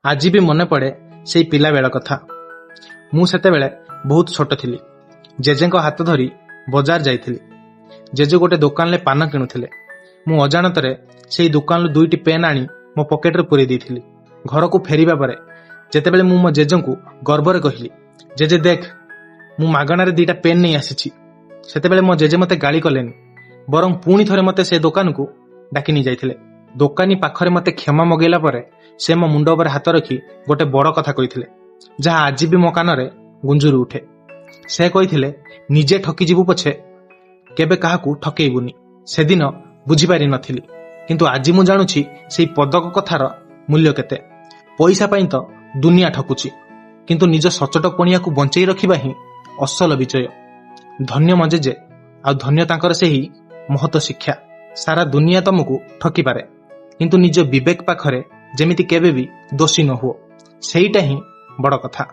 ଆଜି ବି ମନେ ପଡ଼େ ସେଇ ପିଲାବେଳ କଥା। ମୁଁ ସେତେବେଳେ ବହୁତ ଛୋଟ ଥିଲି। ଜେଜେଙ୍କ ହାତ ଧରି ବଜାର ଯାଇଥିଲି। ଜେଜେ ଗୋଟେ ଦୋକାନରେ ପାନ କିଣୁଥିଲେ। ମୁଁ ଅଜାଣତରେ ସେଇ ଦୋକାନରୁ 2ଟି ପେନ୍ ଆଣି ମୋ ପକେଟରେ ପୁରେଇ ଦେଇଥିଲି। ଘରକୁ ଫେରିବା ପରେ ଯେତେବେଳେ ମୁଁ ମୋ ଜେଜେଙ୍କୁ ଗର୍ବରେ କହିଲି, ଜେଜେ ଦେଖ, ମୁଁ ମାଗଣାରେ 2ଟା ପେନ୍ ନେଇ ଆସିଛି, ସେତେବେଳେ ମୋ ଜେଜେ ମୋତେ ଗାଳି କଲେନି, ବରଂ ପୁଣି ଥରେ ମୋତେ ସେ ଦୋକାନକୁ ଡାକି ନେଇ ଯାଇଥିଲେ। ଦୋକାନୀ ପାଖରେ ମୋତେ କ୍ଷମା ମଗେଇଲା ପରେ ସେ ମୋ ମୁଣ୍ଡ ଉପରେ ହାତ ରଖି ଗୋଟେ ବଡ଼ କଥା କହିଥିଲେ, ଯାହା ଆଜି ବି ମୋ କାନରେ ଗୁଞ୍ଜୁରି ଉଠେ। ସେ କହିଥିଲେ, ନିଜେ ଠକିଯିବୁ ପଛେ କେବେ କାହାକୁ ଠକେଇବୁନି। ସେଦିନ ବୁଝିପାରିନଥିଲି, କିନ୍ତୁ ଆଜି ମୁଁ ଜାଣୁଛି ସେଇ ପଦକ କଥାର ମୂଲ୍ୟ କେତେ। ପଇସା ପାଇଁ ତ ଦୁନିଆ ଠକୁଛି, କିନ୍ତୁ ନିଜ ସଚୋଟ ପଣିଆକୁ ବଞ୍ଚେଇ ରଖିବା ହିଁ ଅସଲ ବିଜୟ। ଧନ୍ୟ ମୋ ଜେଜେ, ଆଉ ଧନ୍ୟ ତାଙ୍କର ସେହି ମହତ ଶିକ୍ଷା। ସାରା ଦୁନିଆ ତମକୁ ଠକିପାରେ, କିନ୍ତୁ ନିଜ ବିବେକ ପାଖରେ ଯେମିତି କେବେ ବି ଦୋଷୀ ନ ହୁଅ, ସେଇଟା ହିଁ ବଡ଼ କଥା।